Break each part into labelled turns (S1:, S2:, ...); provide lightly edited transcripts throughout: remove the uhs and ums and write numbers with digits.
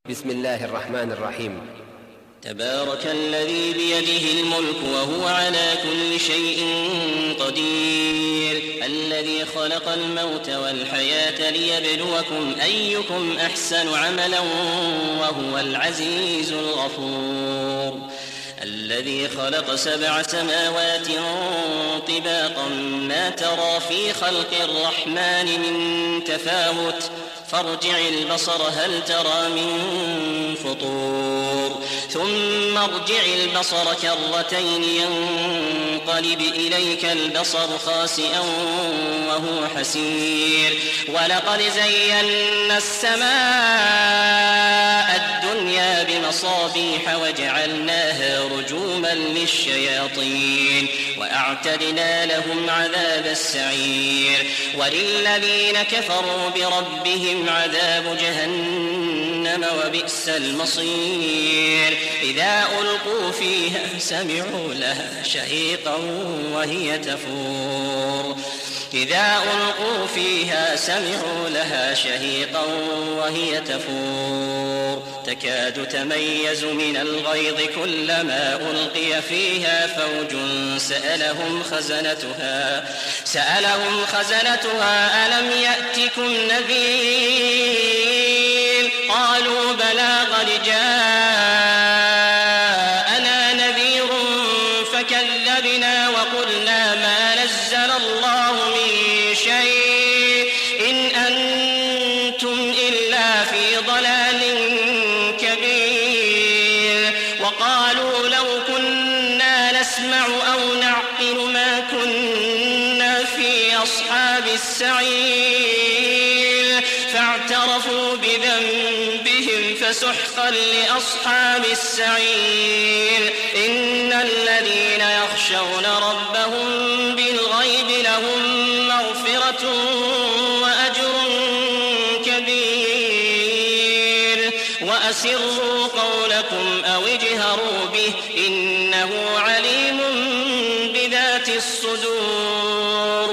S1: بسم الله الرحمن الرحيم.
S2: تبارك الذي بيده الملك وهو على كل شيء قدير، الذي خلق الموت والحياة ليبلوكم أيكم أحسن عملا وهو العزيز الغفور، الذي خلق 7 سماوات طباقا ما ترى في خلق الرحمن من تفاوت فارجع البصر هل ترى من فطور ثم ارجع البصر كرتين ينقلب إليك البصر خاسئا وهو حسير، ولقد زينا السماء الدنيا بمصابيح وجعلناها رجوما للشياطين وأعتدنا لهم عذاب السعير، وللذين كفروا بربهم عذاب جهنم وبئس المصير. إذا ألقوا فيها سمعوا لها شهيقا وهي تفور إذا ألقوا فيها سمعوا لها شهيقا وهي تفور تكاد تميز من الغيظ كلما ألقي فيها فوج سألهم خزنتها ألم يأتكم نذير قالوا بلى قد جاءنا نذير فكذبنا وقلنا ما نزل الله من شيء إن أنتم إلا في ضلال كبير، وقالوا لو كنا نسمع أو نعقل ما كنا في أصحاب السعير، فاعترفوا بذنبهم فسحقا لأصحاب السعير. إن الذين يخشون ربهم بالغيب لهم مغفرة وأجر كبير، وأسروا قولكم أو اجهروا به إنه عليم بذات الصدور.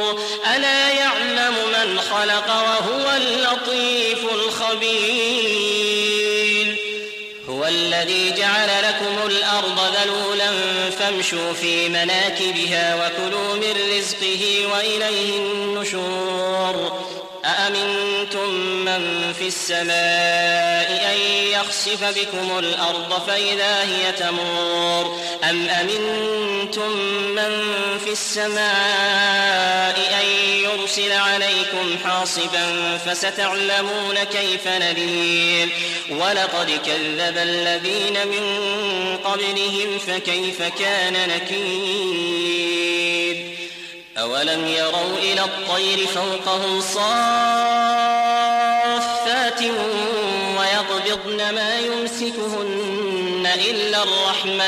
S2: ألا يعلم من خلق وهو اللطيف الخبير. هو الذي جعل لكم الأرض ذلولا فامشوا في مناكبها وكلوا من رزقه وإليه النشور. أأمنتم من في السماء أن يخسف بكم الأرض فإذا هي تمور أم أمنتم من في السماء أن يرسل عليكم حاصبا فستعلمون كيف نذير. ولقد كذب الذين من قبلهم فكيف كان نكير. أولم يروا إلى الطير فوقهم صافات ويقبضن ما يمسكهن إلا الرحمن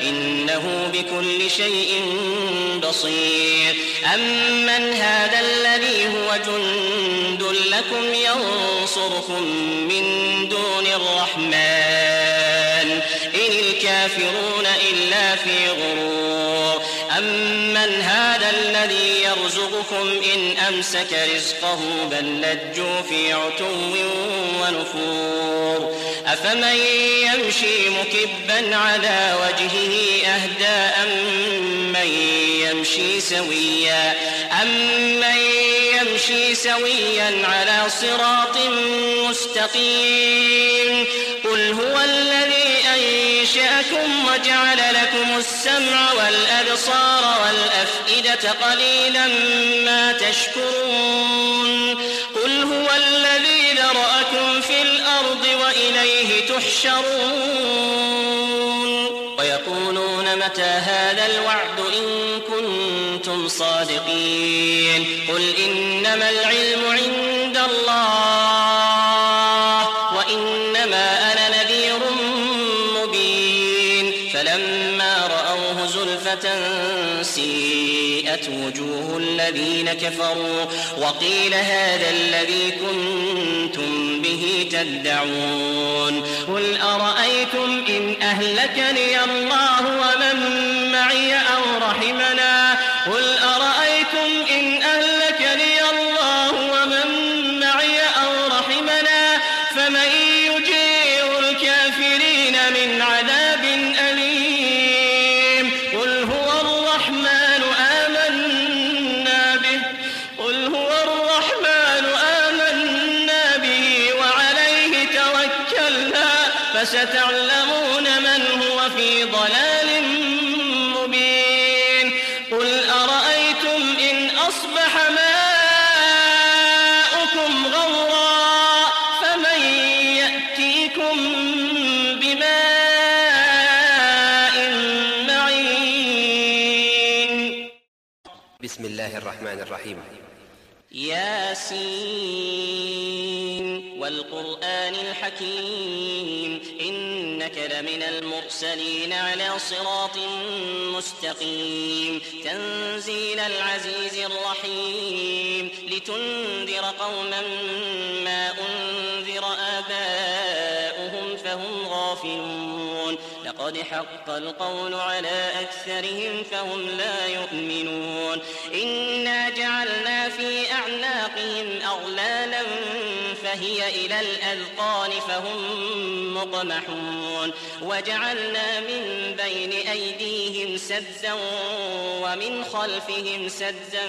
S2: إنه بكل شيء بصير. أمن هذا الذي هو جند لكم ينصركم من دون الرحمن إن الكافرون إلا في غرور. أمن هذا الذي يرزقكم إن أمسك رزقه بل لجوا في عتو ونفور. أفمن يمشي مكبا على وجهه أهدى أمن يمشي سويا على صراط مستقيم. قل هو الذي أنشأكم وجعل لكم السمع والأبصار والأفئدة قليلا ما تشكرون. قل هو الذي ذرأكم في الأرض وإليه تحشرون. ويقولون متى هذا الوعد إن كنتم صادقين. قل إنما العلم عند الله وإنما أنا نذير مبين. فلما رأوه زلفة سيئت وجوه الذين كفروا وقيل هذا الذي كنتم به تدعون. قل أرأيتم إن أهلكني الله ومن معي أو رحمنا. قل أرأيتم إن أهلكني الله ومن معي أو رحمنا فمن فمن يجير الكافرين من عذاب أليم قل هو الرحمن آمنا به وعليه توكلنا فستعلمون من هو في ضلال مبين قل أرأيتم إن أصبح ماؤكم غورا فمن يأتيكم بماء معين.
S1: بسم الله الرحمن الرحيم.
S2: ياسين والقرآن الحكيم إنك لمن المرسلين على صراط مستقيم تنزيل العزيز الرحيم لتنذر قوما ما أنذر آباؤهم فهم غافلون لقد حق القول على أكثرهم فهم لا يؤمنون إنا جعلنا في أعناقهم أغلالا فهي إلى الأذقان فهم مقمحون وجعلنا من بين أيديهم سدا ومن خلفهم سدا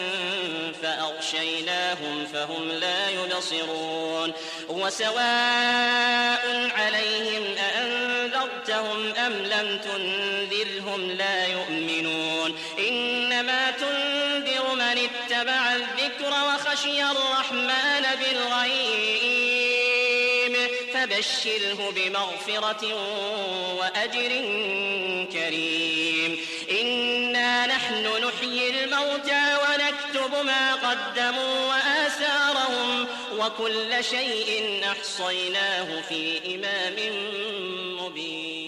S2: فأغشيناهم فهم لا يبصرون وسواء عليهم أأنذرتهم أم لم تنذرهم لا يؤمنون إنما تنذر من اتبع الذكر وخشي الرحمن بالغيب فبشره بمغفرة وأجر كريم إنا نحن نحيي الموتى ونكتب ما قدموا وآثارهم وكل شيء أحصيناه في إمام مبين.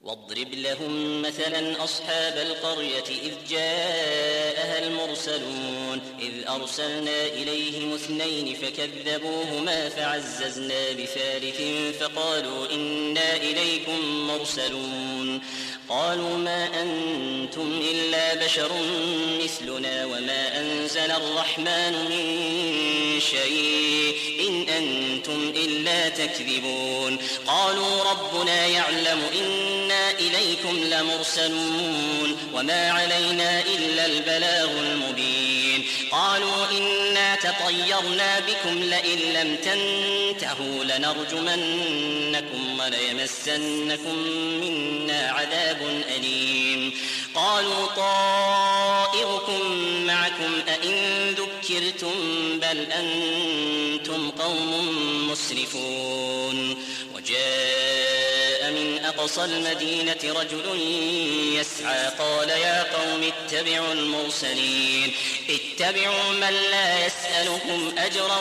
S2: واضرب لهم مثلا أصحاب القرية إذ جاءها المرسلون إذ أرسلنا إليهم 2 فكذبوهما فعززنا بثالث فقالوا إنا إليكم مرسلون قالوا ما أنتم إلا بشر مثلنا وما أنزل الرحمن من شيء إن أنتم إلا تكذبون قالوا ربنا يعلم إنا إليكم لمرسلون وما علينا إلا البلاغ المبين قالوا إنا تطيرنا بكم لئن لم تنتهوا لنرجمنكم وليمسنكم منا عذاب أليم قالوا طائركم معكم أئن ذكرتم بل أنتم قوم مسرفون وجاء من أقصى المدينة رجل يسعى قال يا قوم اتبعوا المرسلين اتبعوا من لا يسألكم أجرا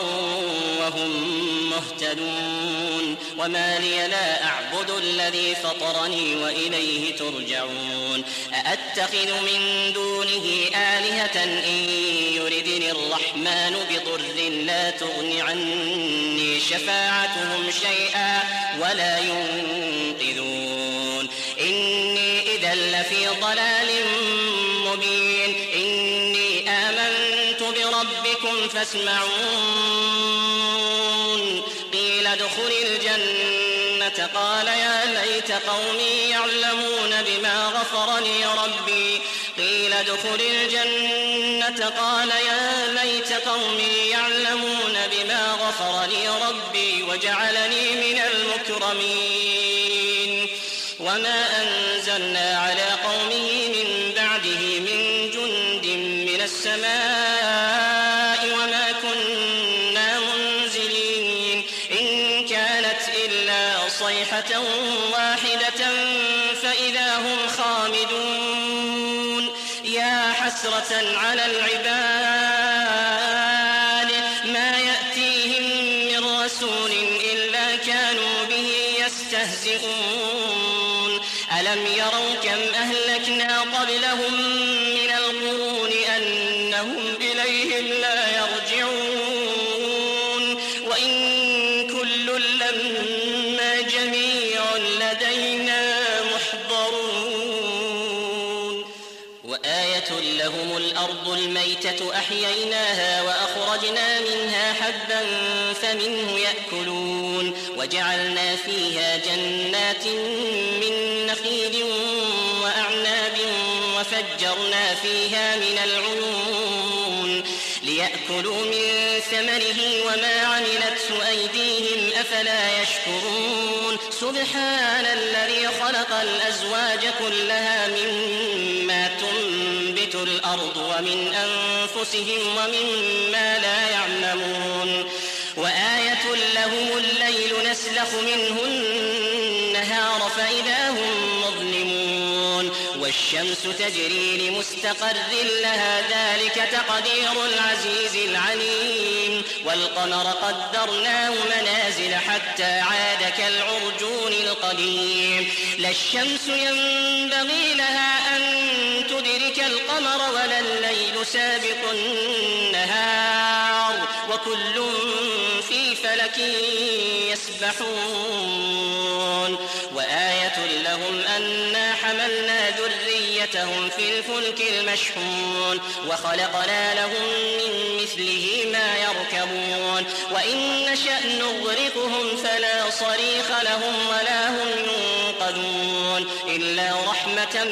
S2: وهم مهتدون وما لي لا أعبد الذي فطرني وإليه ترجعون أأتخذ من دونه آلهة إن يردني الرحمن بضر لا تغن عني شفاعتهم شيئا ولا ينقذون إني إذا لفي ضلال مبين إني آمنت بربكم فاسمعون قيل ادخل الجنة قال يا ليت قومي يعلمون بما غفر لي ربي قيل ادخل الجنة قال يا ليت قومي يعلمون بما غفر لي ربي وجعلني من المكرمين وما أنزلنا على قومه من بعده من جند من السماء وما كنا منزلين إن كانت إلا صيحة واحدة فإذا هم خامدون يا حسرة على العباد ما يأتيهم من رسول إلا كانوا به يستهزئون ألم يروا كم أهلكنا قبلهم من القرون أنهم إليهم لا يرجعون وإن كل لما جميع لدينا محضرون وآية لهم الأرض الميتة أحييناها وأخرجنا منها حبا فمنه يأكلون وجعلنا فيها جنات من نخيل وأعناب وفجرنا فيها من العيون ليأكلوا من ثمره وما عملته أيديهم أفلا يشكرون سبحان الذي خلق الأزواج كلها مما تنبت الأرض ومن أنفسهم ومما لا يعلمون وآية لهم الليل نسلخ منه النهار فإذا هم مظلمون والشمس تجري لمستقر لها ذلك تقدير العزيز العليم والقمر قدرناه منازل حتى عاد كالعرجون القديم لا الشمس ينبغي لها أن تدرك القمر ولا الليل سابق النهار وكل في فلك يسبحون وآية لهم أنا حملنا ذريتهم في الفلك المشحون وخلقنا لهم من مثله ما يركبون وإن نشأ نغرقهم فلا صريخ لهم ولا هم ينقذون إلا رحمة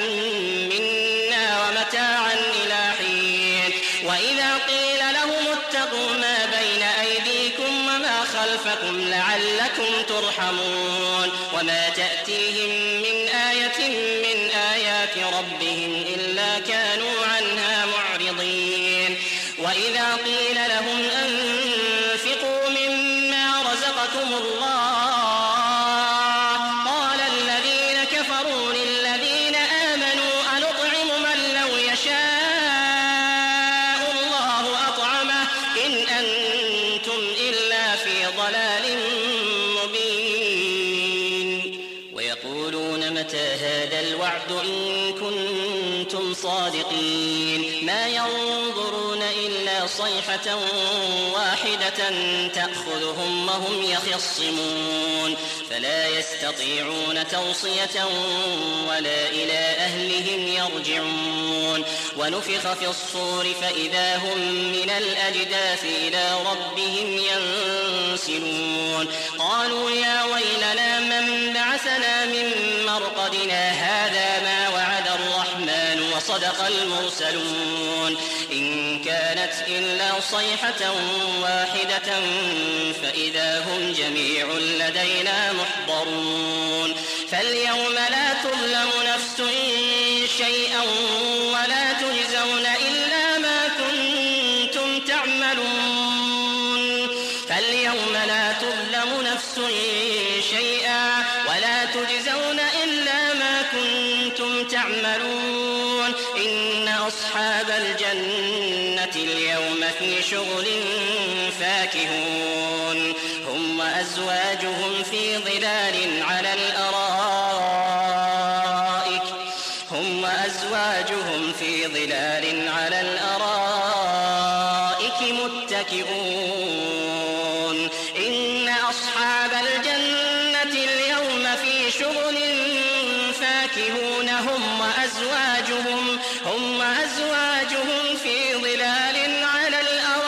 S2: منا ومتاعا إلى حين وإذا قيل لهم اتقوا ما بين أيديكم وما خلفكم لعلكم ترحمون وما تأتيهم من آية من آيات ربهم إلا كانوا عنها معرضين وإذا قيل لهم أنفقوا مما رزقكم الله قال الذين كفروا للذين آمنوا أنطعم من لو يشاء الله أطعمه إن أنتم إلا في ضلال مبين ويقولون متى هذا الوعد إن كنتم صادقين ما ينظرون إلا صيحة واحدة تأخذهم وهم يخصمون فلا يستطيعون توصية ولا إلى أهلهم يرجعون ونفخ في الصور فإذا هم من الأجداث إلى ربهم ينسلون قالوا يا ويلنا من بعثنا من مرقدنا هذا ما وعد الرحمن وصدق المرسلون إن كانت إلا صيحة واحدة فإذا هم جميع لدينا محضرون فاليوم لا تظلم نفس شيئا ولا تجزون إلا ما كنتم تعملون فاليوم لا تظلم نفس شيئا ولا تجزون إلا ما كنتم تعملون إن أصحاب الجنة اليوم في شغل فاكهون هم وأزواجهم في ظلال على الأرائك متكئون إن أصحاب الجنة اليوم في شغل فاكهون هم وأزواجهم في ظلال على الأرائك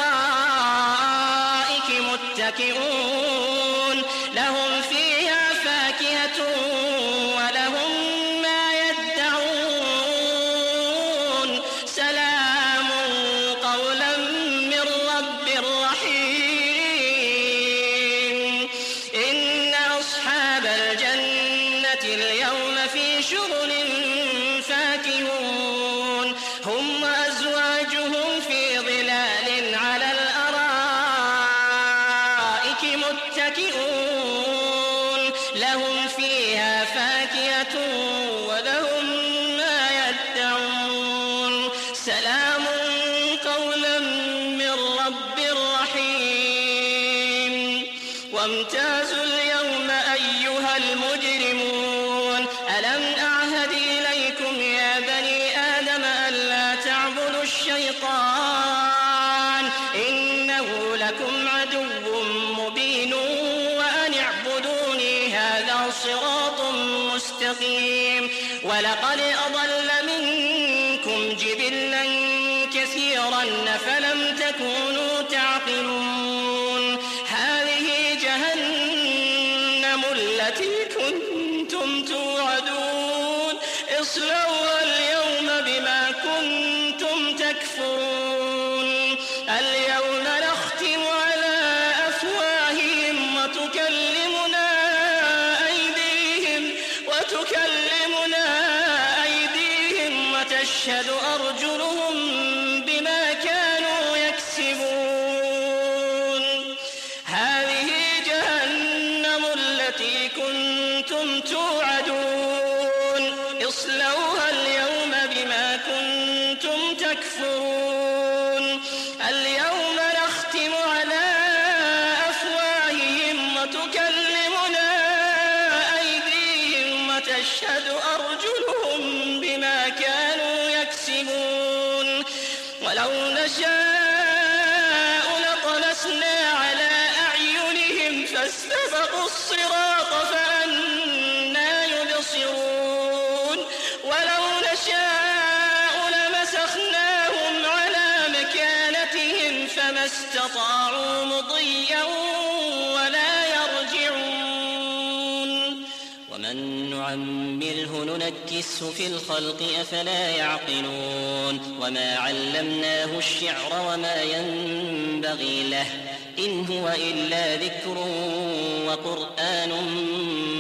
S2: متكئون لهم فيها فاكهة ولهم ما يدعون سلام قولا من رب رحيم إن أصحاب الجنة اليوم في شغل فاكهون هم وأزواجهم في ظلال على الأرائك متكئون لهم فيها فاكهة ولهم ما يدعون سلام قولا من رب رحيم وامتازوا اليوم أيها المجرمون ألم أعهد إليكم يا بني آدم ألا تعبدوا الشيطان إنه لكم عدو مبين وأن اعبدوني هذا صراط مستقيم ولقد أضل منكم جبلا كثيرا فلم تكونوا تعقلون هذه التي كنتم توعدون اصلوها اليوم بما كنتم تكفرون اليوم نختم على أفواههم وتكلمنا أيديهم وتشهد أرجلهم بما كانوا يكسبون هذه جهنم التي كنتم توعدون اصلوها اليوم بما كنتم تكفرون اليوم نختم على أفواههم وتكلمنا أيديهم وتشهد أرجلهم بما كانوا يكسبون ولو نشاء لطمسنا على أعينهم فاستبقوا الصراط فأنى يبصرون ولو نشاء لمسخناهم على مكانتهم فما استطاعوا مضيا ولا يرجعون ومن نعمره ننكسه في الخلق أفلا يعقلون وما علمناه الشعر وما ينبغي له إن هو إلا ذكر وقرآن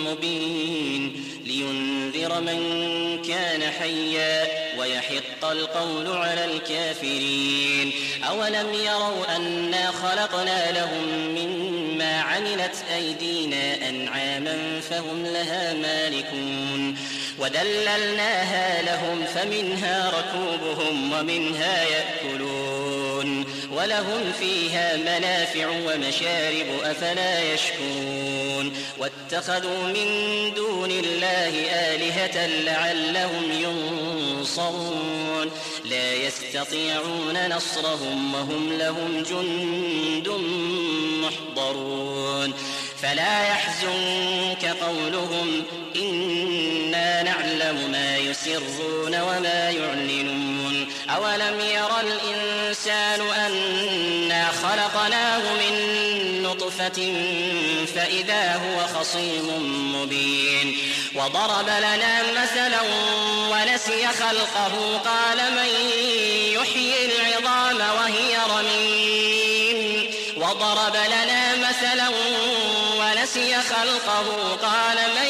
S2: مبين لينذر من كان حيا ويحق القول على الكافرين أولم يروا أنا خلقنا لهم مما عملت أيدينا أنعاما فهم لها مالكون وذللناها لهم فمنها ركوبهم ومنها يأكلون ولهم فيها منافع ومشارب أفلا يشكرون واتخذوا من دون الله آلهة لعلهم ينصرون لا يستطيعون نصرهم وهم لهم جند محضرون فلا يحزنك قولهم إنا نعلم ما يسرون وما يعلنون أولم ير الإنسان أنا خلقناه من نطفة فإذا هو خصيم مبين وضرب لنا مثلا ونسي خلقه قال من يحيي العظام وهي رميم وضرب لنا مثلا ونسي خلقه قال من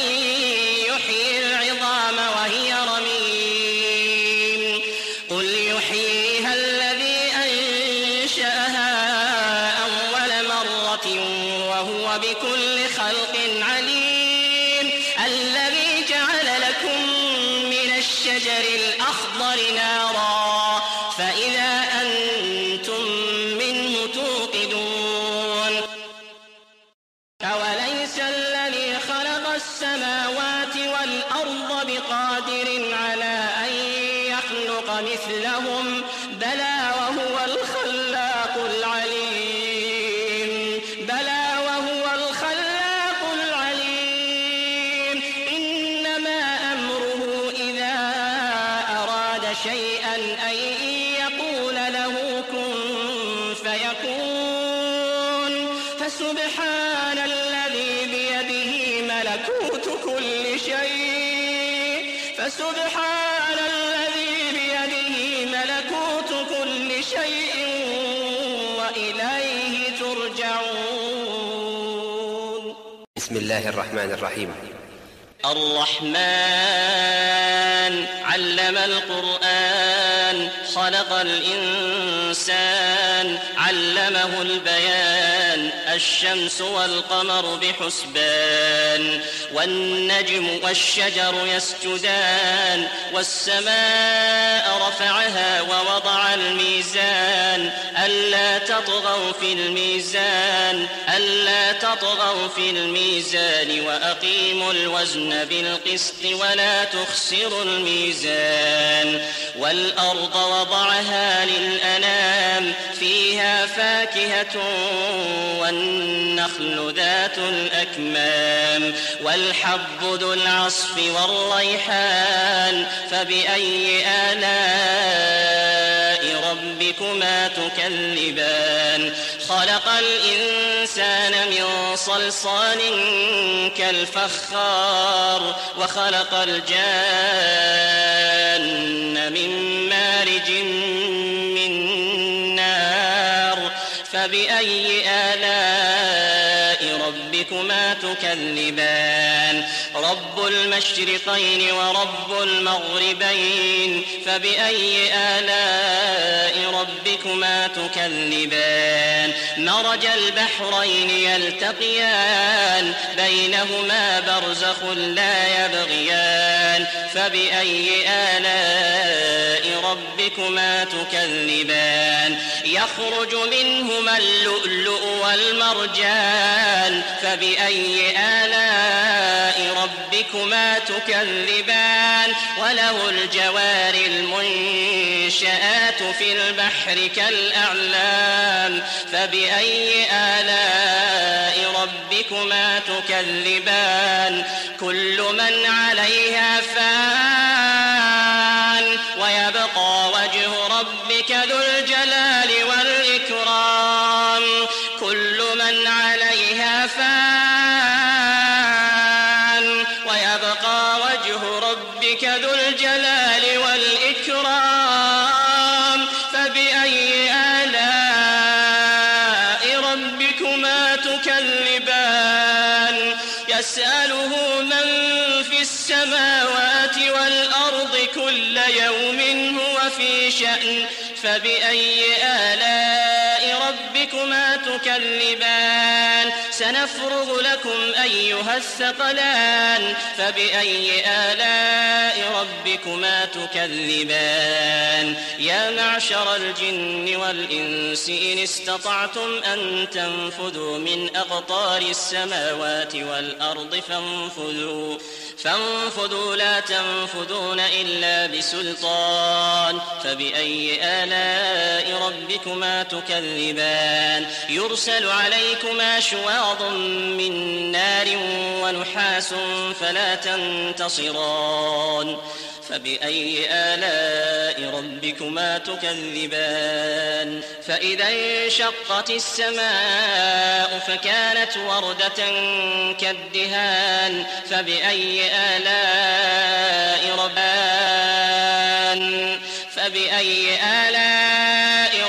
S2: يحيي العظام وهي رميم قل يحييها الذي أنشأها أول مرة وهو بكل خلق عليم الذي جعل لكم من الشجر الأخضر نارا فإذا أنتم منه توقدون أوليس الذي خلق السماوات والأرض بقادر على أن يخلق مثلهم بلى وهو الخلاق العليم إنما أمره إذا أراد شيئا أن يقول له كن فيكون فسبحان الذي بيده ملكوت كل شيء وإليه ترجعون
S1: بسم الله الرحمن الرحيم
S2: الرحمن علم القرآن خلق الإنسان علمه البيان الشمس والقمر بحسبان والنجم والشجر يسجدان والسماء رفعها ووضع الميزان ألا تطغوا في الميزان وأقيموا الوزن بالقسط ولا تخسروا الميزان والأرض وضعها للأنام فيها فاكهة والنخل والنخل ذات الأكمام والحب ذو العصف والريحان فبأي آلاء ربكما تكذبان خلق الإنسان من صلصال كالفخار وخلق الجان من مارج من نار فبأي آلاء ربكما تكذبان رب المشرقين ورب المغربين فبأي آلاء ربكما تكذبان مرج البحرين يلتقيان بينهما برزخ لا يبغيان فبأي آلاء ربكما تكذبان يخرج منهما اللؤلؤ والمرجان فبأي آلاء ربكما تكذبان وله الجوار المنشآت في البحر كالأعلام فبأي آلاء ربكما تكذبان كل من عليها فان ويبقى وجه ربك ذو الجلال والإكرام كل من عليها فان ويبقى وجه ربك ذو الجلال والإكرام فبأي آلاء ربكما تكذبان يسأله من في السماوات والأرض كل يوم هو في شأن فبأي آلاء ربكما تكذبان سنفرغ لكم أيها الثقلان فبأي آلاء ربكما تكذبان يا معشر الجن والإنس إن استطعتم أن تنفذوا من أقطار السماوات والأرض فانفذوا لا تنفذون إلا بسلطان فبأي آلاء ربكما تكذبان يرسل عليكما شواظ من نار ونحاس فلا تنتصران فبأي آلاء ربكما تكذبان فإذا انشقت السماء فكانت وردة كالدهان فبأي آلاء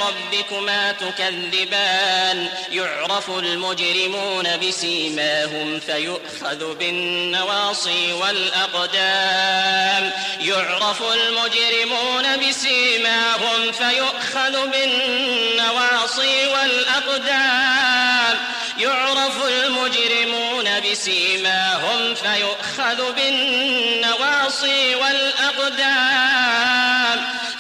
S2: ربكما تكذبان يعرف المجرمون بسيماهم فيؤخذ بالنواصي والأقدام يعرف المجرمون بسيماهم فيؤخذ بالنواصي والأقدام يعرف المجرمون بسيماهم فيؤخذ بالنواصي والأقدام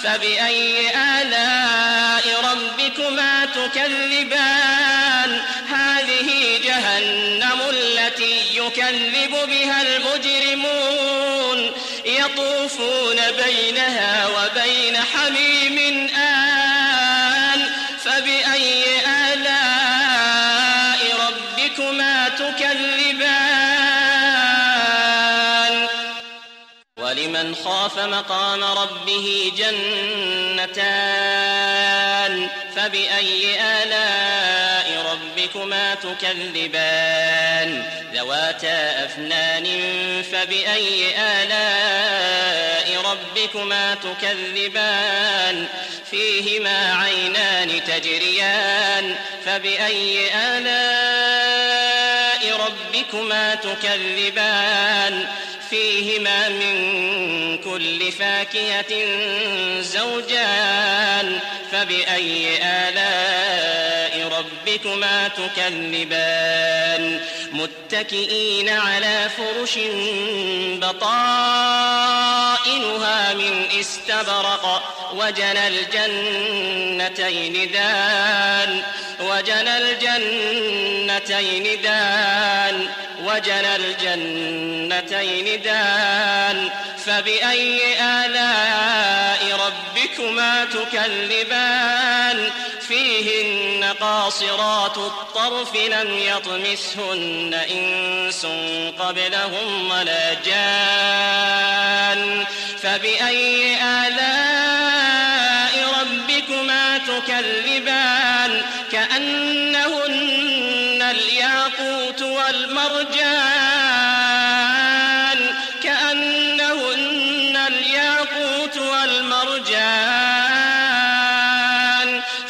S2: فبأي آلاء ربكما تكذبان هذه جهنم التي يكذب بها المجرمون يطوفون بينها وبين حميم آن فبأي آلاء ربكما تكذبان ولمن خاف مقام ربه جنتان فبأي آلاء ربكما تكذبان ذواتا أفنان فبأي آلاء ربكما تكذبان فيهما عينان تجريان فبأي آلاء ربكما تكذبان فيهما من كل فاكهة زوجان فبأي آلاء ربكما تكذبان متكئين على فرش بطائنها من استبرق وجنى الجنتين دان فبأي آلاء ربكما تكذبان فيهن قاصرات الطرف لم يطمثهن إنس قبلهم ولا جان فبأي آلاء ربكما تكذبان كأنهن الياقوت والمرجان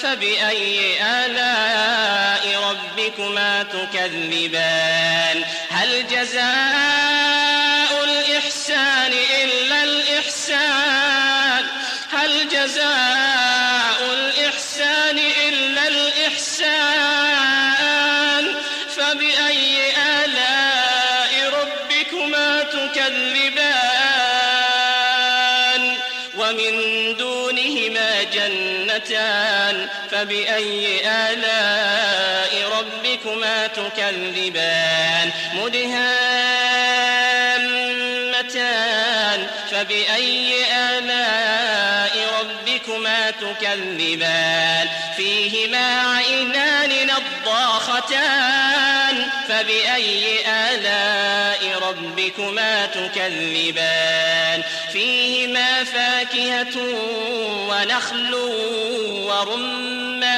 S2: فبأي آلاء ربكما تكذبان هل جزاء الإحسان إلا الإحسان فبأي آلاء ربكما تكذبان ومن دونهما جنتان فبأي آلاء ربكما تكذبان مدهامتان فبأي آلاء ربكما تكذبان فيهما عينان نضاختان فبأي آلاء ربكما تكذبان فيهما فاكهة ونخل ورمان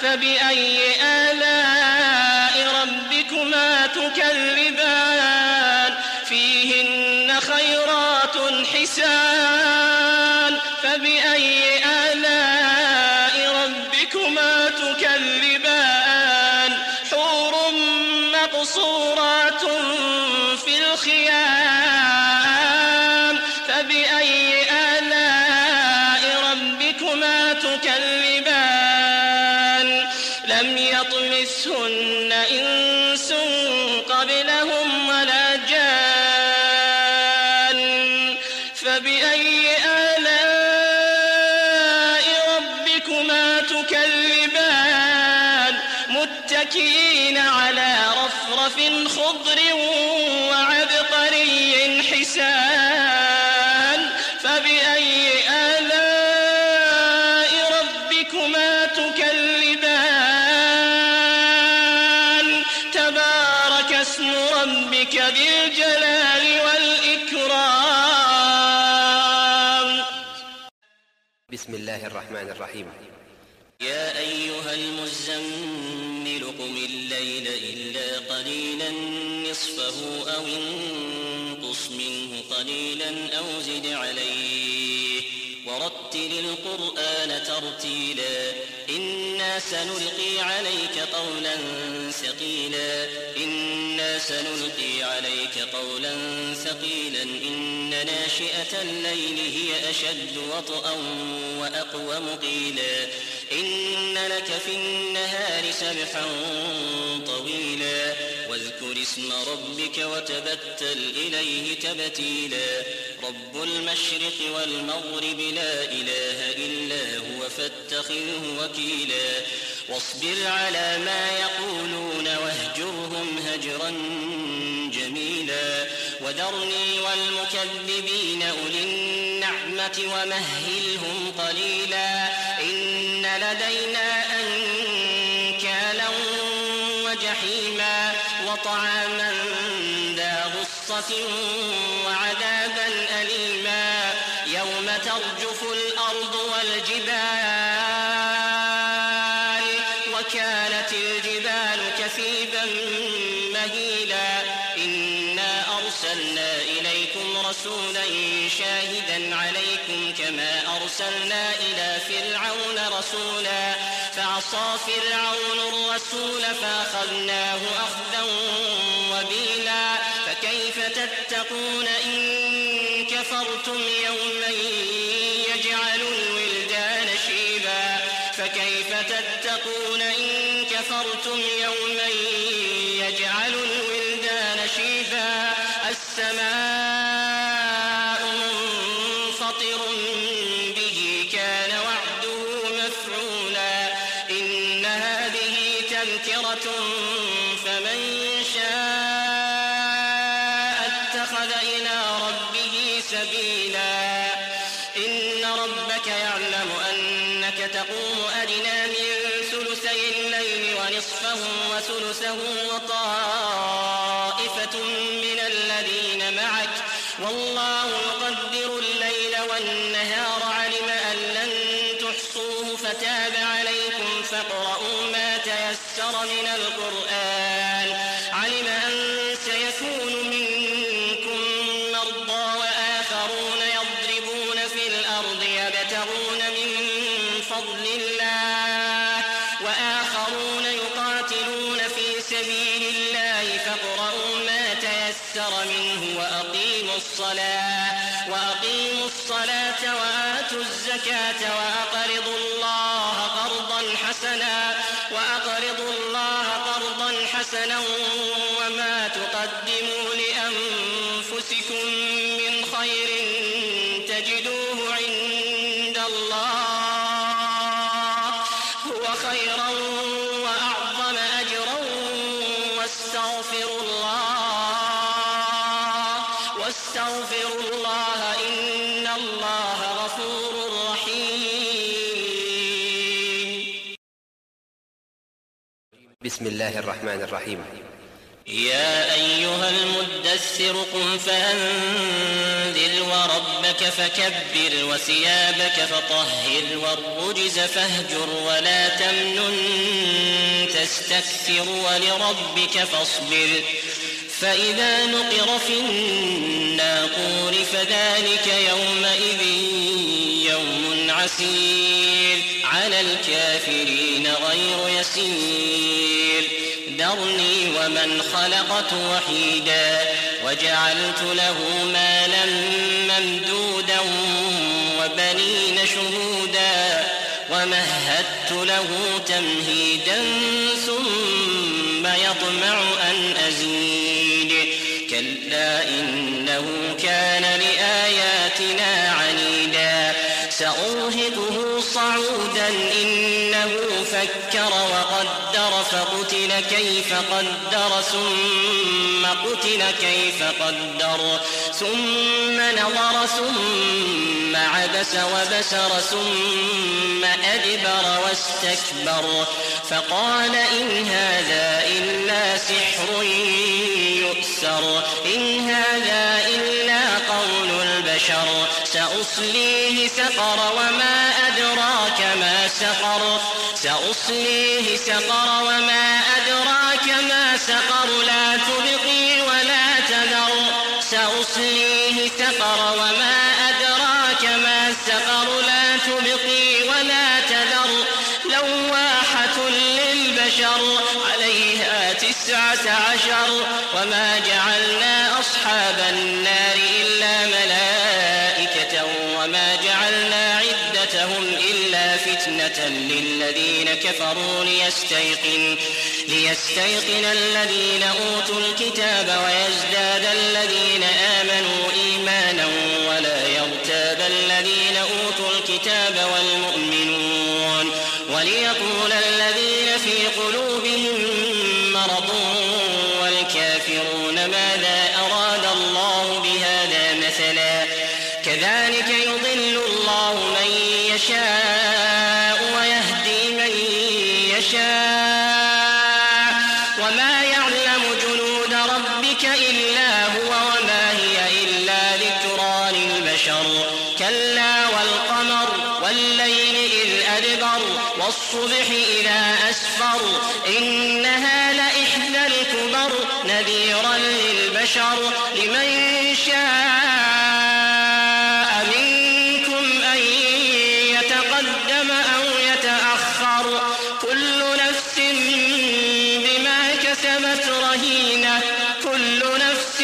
S2: فبأي آلاء ربكما تكذبان فيهن خيرات حسان فبأي آلاء ربكما تكذبان حور مقصورات في الخيام فبأي آلاء ربكما تكذبان لم يطمثهن إنس قبلهم ولا جان فبأي آلاء ربكما تكذبان متكئين على رفرف خضر وعبقري حسان فبأي آلاء ربكما تكذبان تبارك اسم ربك ذي الجلال والإكرام.
S1: بسم الله الرحمن الرحيم.
S3: يا أيها المزمل قم الليل إلا قليلا نصفه أو انقص منه قليلا أو زد عليه ورتل القرآن ترتيلا إنا سنلقي عليك قولا ثقيلا إن ناشئة الليل هي أشد وطئا وأقوم قيلا إن لك في النهار سبحا طويلا واذكر اسم ربك وتبتل إليه تبتيلا رب المشرق والمغرب لا إله إلا هو فاتخذه وكيلا واصبر على ما يقولون واهجرهم هجرا جميلا وذرني والمكذبين أولي النعمة ومهلهم قليلا إن لدينا أنكالا وجحيما وطعاما ذا غصة وعذابا أليما يوم ترجف الأرض والجبال وكانت الجبال كثيبا مهيلا إنا أرسلنا إليكم رسولا شاهدا عليكم كما أرسلنا إلى فرعون رسولا فعصى فرعون الرسول فأخذناه أخذا وبيلا فكيف تتقون إن كفرتم يوما يجعل الولدان شيبا السماء منفطر به كان وعده مفعولا إن هذه تذكرة فمن شاء اتخذ إلى ربه سبيلا إن ربك يعلم أن
S2: أنك تقوم أدنى من ثلثي الليل ونصفه وثلثه وطائفة من الذين معك والله يقدر الليل والنهار علم أن لن تحصوه فتاب عليكم فاقرؤوا ما تيسر من القرآن علم أن سيكون منكم مرضى وآخرون يضربون في الأرض يبتغون من فضل الله وآخرون يقاتلون في سبيل الله فاقرؤوا ما تيسر منه وأقيموا الصلاة وآتوا الزكاة وأقرضوا الله قرضا حسنا وما تقدموا لأنفسكم من خير تجدوه عند الله هو خيرا وأعظم أجرا واستغفروا الله إن الله غفور رحيم.
S1: بسم الله الرحمن الرحيم.
S2: يا أيها المدثر قم فأنذر وربك فكبر وثيابك فطهر والرجز فاهجر ولا تمنن تستكثر ولربك فاصبر فإذا نقر في الناقور فذلك يومئذ يوم عسير على الكافرين غير يسير ذرني ومن خلقت وحيدا وجعلت له مالا ممدودا وبنين شهودا ومهدت له تمهيدا ثم يطمع أن أزيد كلا إنه كان لآياتنا عنيدا سأرهقه صعودا إنه فكر وقدر فقتل كيف قدر ثم قتل كيف قدر ثم نظر ثم عبس وبسر ثم أدبر واستكبر فقال إن هذا إلا سحر يؤثر إن هذا إلا قول البشر سأصليه سقر وما أدراك ما سقر سأصليه سقر وما أدراك ما سقر لا تبقي ولا تذر سأصليه سقر وما أدراك ما سقر لا تبقي ولا تذر لواحة للبشر عليها 19 وما جعلنا أصحاب النار إلا ملائكة وما جعلنا عدتهم إلا فتنة للذين كفروا ليستيقن الذين أوتوا الكتاب ويزداد الذين آمنوا إيمانا ولا يرتاب الذين أوتوا الكتاب والمؤمنون وليقول الذين في قلوبهم مرض والكافرون ماذا أراد الله بهذا مثلا كذلك يضل الله من يشاء ويهدي من يشاء وما يعلم جنود ربك إلا هو وما هي إلا ذكرى للبشر كلا والقمر والليل إذ أدبر والصبح إذا أسفر إنها لإحدى الكبر نذيرا للبشر لمن شاء منكم أن يتقدم أو يتأخر كل نفس بما كسبت رهينة كل نفس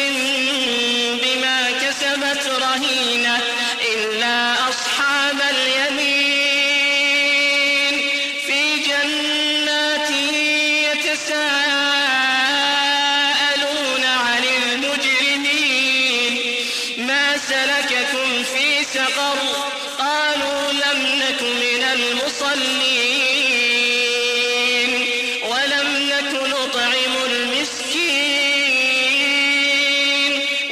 S2: بما كسبت رهينة إلا أصحاب اليمين في جنات يتساءلون عن المجرمين ما سلككم في سقر قالوا لم نك من المصلين ولم نك نطعم المسكين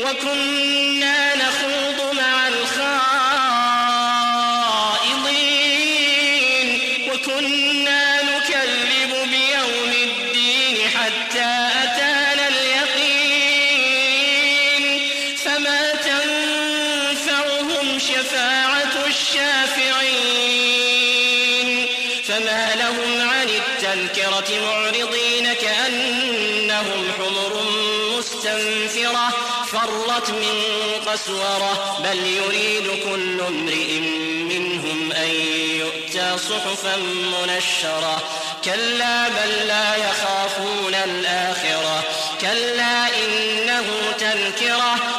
S2: وكنا نخوض مع الخائضين الشافعين فما لهم عن التذكرة معرضين كأنهم حمر مستنفرة فرت من قسورة بل يريد كل امرئ منهم أن يؤتى صحفا منشرة كلا بل لا يخافون الآخرة كلا إنه تذكرة